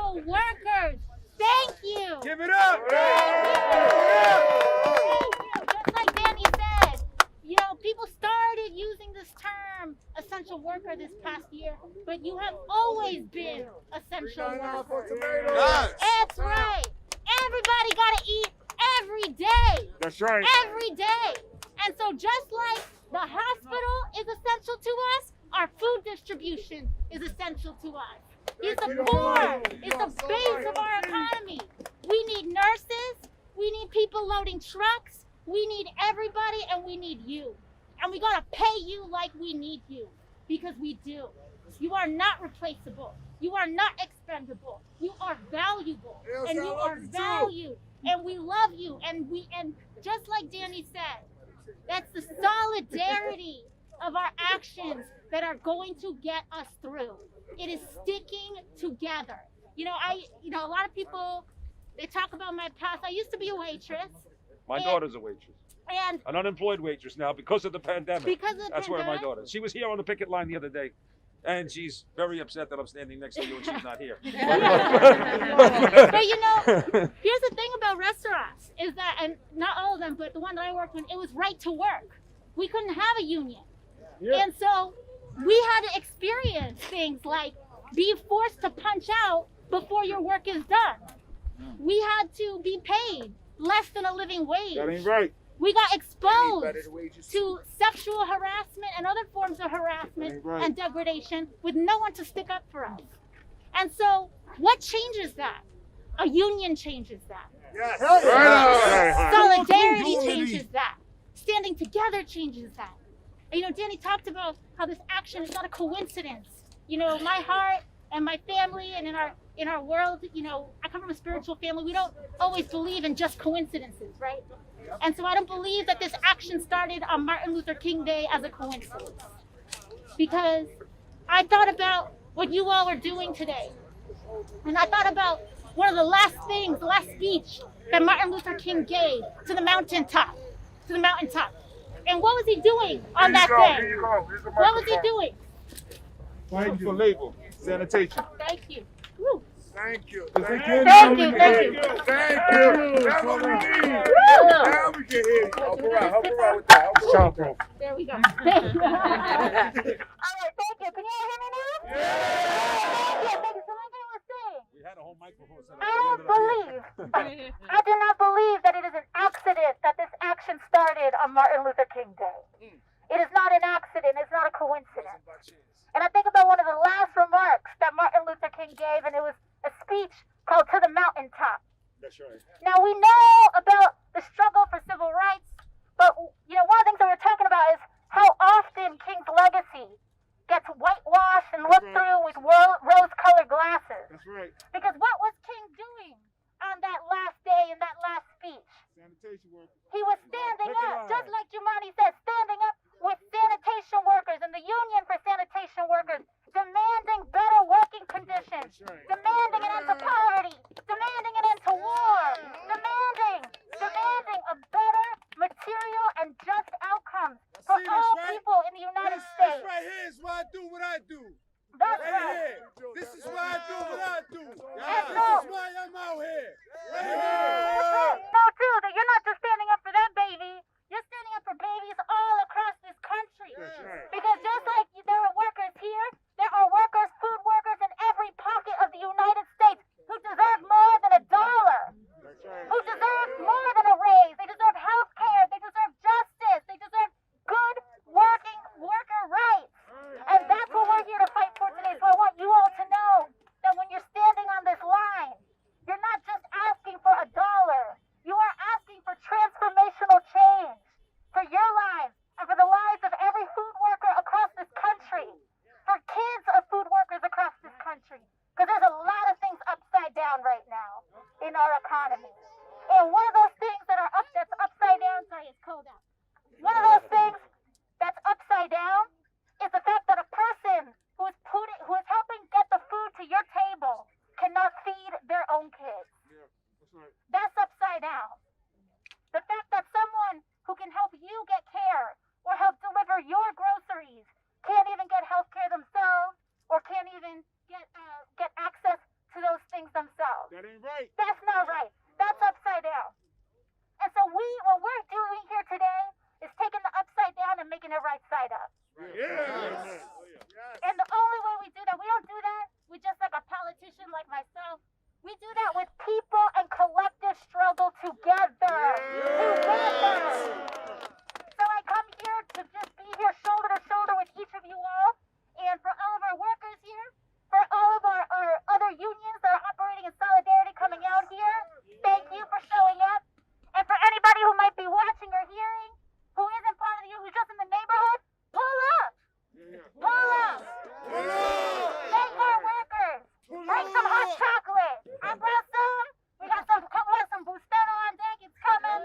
essential workers. Thank you. Give it up. Just like Danny said, you know, people started using this term essential worker this past year, but you have always been essential workers. Yes. That's right. Everybody gotta eat every day. That's right. Every day. And so just like the hospital is essential to us, our food distribution is essential to us. It's the core. It's the base of our economy. We need nurses. We need people loading trucks. We need everybody, and we need you. And we gotta pay you like we need you, because we do. You are not replaceable. You are not expendable. You are valuable, and you are valued, and we love you. And just like Danny said, that's the solidarity of our actions that are going to get us through. It is sticking together. You know, a lot of people, they talk about my past. I used to be a waitress. My daughter's a waitress. And An unemployed waitress now because of the pandemic. because of the That's where my pandemic, daughter. She was here on the picket line the other day, and she's very upset that I'm standing next to you and she's not here. But you know, here's the thing about restaurants is that, and not all of them, but the one that I worked in, it was right to work. We couldn't have a union. And so we had to experience things like be forced to punch out before your work is done. We had to be paid less than a living wage. That ain't right. We got exposed to sexual harassment and other forms of harassment and degradation with no one to stick up for us. And so what changes that? A union changes that. Yes. Solidarity changes that. Standing together changes that. And, you know, Danny talked about how this action is not a coincidence. You know, my heart and my family and in our world, you know, I come from a spiritual family. We don't always believe in just coincidences, right? And so I don't believe that this action started on Martin Luther King Day as a coincidence. Because I thought about what you all are doing today. And I thought about one of the last speech that Martin Luther King gave to the mountaintop. And what was he doing on that day? What was he doing? Fighting for labor, sanitation. Thank you. Woo. Thank you. Thank you. Thank you. That's what we need. Now we can hear you. Help her out with that. Help her out. There we go. Thank you. All right, thank you. Can you all hear me now? Yeah. Thank you. So like I was saying, We had a whole microphone set up. I do not believe that it is an accident that this action started on Martin Luther King Day. It is not an accident. It's not a coincidence. And I think about one of the last remarks that Martin Luther King gave, and it was a speech called To the Mountaintop. That's right. Now, we know about the struggle for civil rights, but, you know, one of the things that we're talking about is how often King's legacy gets whitewashed and looked through with rose-colored glasses. That's right. Because what was King doing on that last day in that last speech? Sanitation workers. He was standing up, just like Jumani said, standing up with sanitation workers and the Union for Sanitation Workers, demanding better working conditions, demanding an end to poverty, demanding an end to war, demanding a better material and just outcomes for all people in the United States. This right here is why I do what I do. That's Right right. here. This is why I do what I do. That's This right. is why I'm out here. Right That's here. right. Know too that you're not just standing up for that baby. You're standing up for babies all across this country. That's right. Because just like there are workers here, there are workers, food workers in every pocket of the United States who deserve more than $1, That's right. who deserve more than a raise. They deserve health care. They deserve justice. They deserve good working worker rights. And that's what we're here to fight for today. So I want you all to know that when you're standing on this line, you're not just asking for $1. You are asking for transformational change for your lives and for the lives of every food worker across this country, for kids of food workers across this country. Because there's a lot of things upside down right now in our economy. And one of those things that's upside down, sorry, it's cold out. One of those things that's upside down is the fact that a person who is helping get the food to your table cannot feed their own kids. Yeah, that's right. That's upside down. The fact that someone who can help you get care or help deliver your groceries can't even get health care themselves or can't even get access to those things That ain't right. That's not right. That's upside down. And so what we're doing here today is taking the upside down and making it right side up. Yes. And the only way we do that, we don't do that with just like a politician like myself. We do that with people and collective struggle together. Together. So I come here to just be here shoulder to shoulder with each of you all. And for all of our workers here, for all of our other unions that are operating in solidarity coming out here, thank you for showing up. And for anybody who might be watching or hearing, who isn't part of you, who's just in the neighborhood, pull up. Pull up. Thank our workers. Bring some hot chocolate. I brought some. We got some Bustelo on deck. It's coming.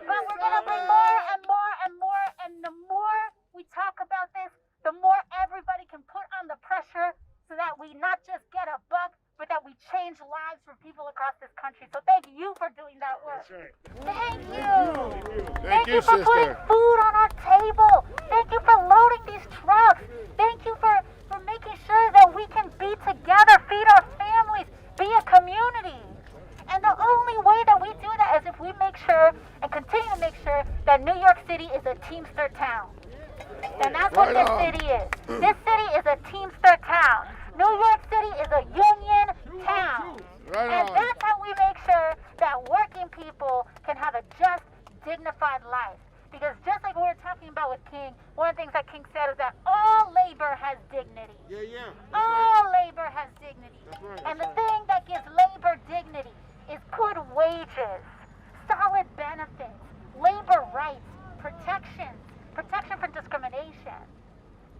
But we're going to bring more and more and more. And the more we talk about this, the more everybody can put on the pressure so that we not just get a buck, but that we change lives for people across this country. So thank you for doing that work. Thank you. Thank you for putting food on our table. Thank you for loading these trucks. Thank you for making sure that we can be together, feed our families, be a community. And the only way that we do that is if we make sure and continue to make sure that New York City is a Teamster town. And that's what this city is. This city is a Teamster town. New York City is a union town. And that's how we make sure that working people can have a just, dignified life. Because just like we were talking about with King, one of the things that King said is that all labor has dignity. All labor has dignity. And the thing that gives labor dignity is good wages, solid benefits, labor rights, protection from discrimination.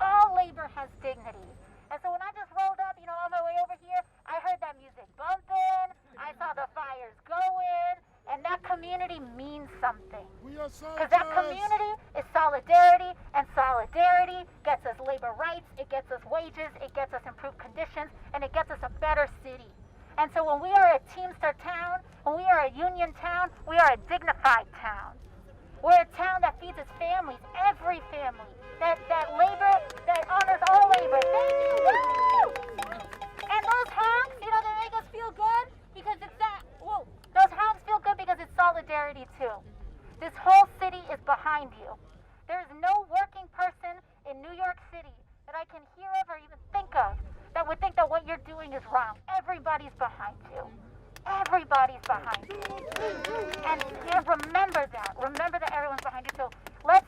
All labor has dignity. And so when I just rolled up, on my way over here, I heard that music bumping, I saw the fires going, and that community means something. Because that community is solidarity, and solidarity gets us labor rights, it gets us wages, it gets us improved conditions, and it gets us a better city. And so when we are a Teamster town, when we are a union town, we are a dignified town. We're a town that feeds its families, every family, that labor, that honors all labor. Thank you. Woo! And those honks, they make us feel good because it's that, those honks feel good because it's solidarity too. This whole city is behind you. There's no working person in New York City that I can hear of or even think of that would think that what you're doing is wrong. Everybody's behind you. Everybody's behind you. And remember that. Remember that everyone's behind you. So let's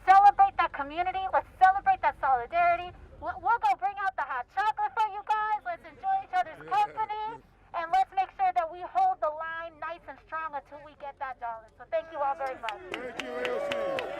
celebrate that community. Let's celebrate that solidarity. We'll go bring out the hot chocolate for you guys. Let's enjoy each other's company. And let's make sure that we hold the line nice and strong until we get that dollar. So thank you all very much. Thank you, AOC.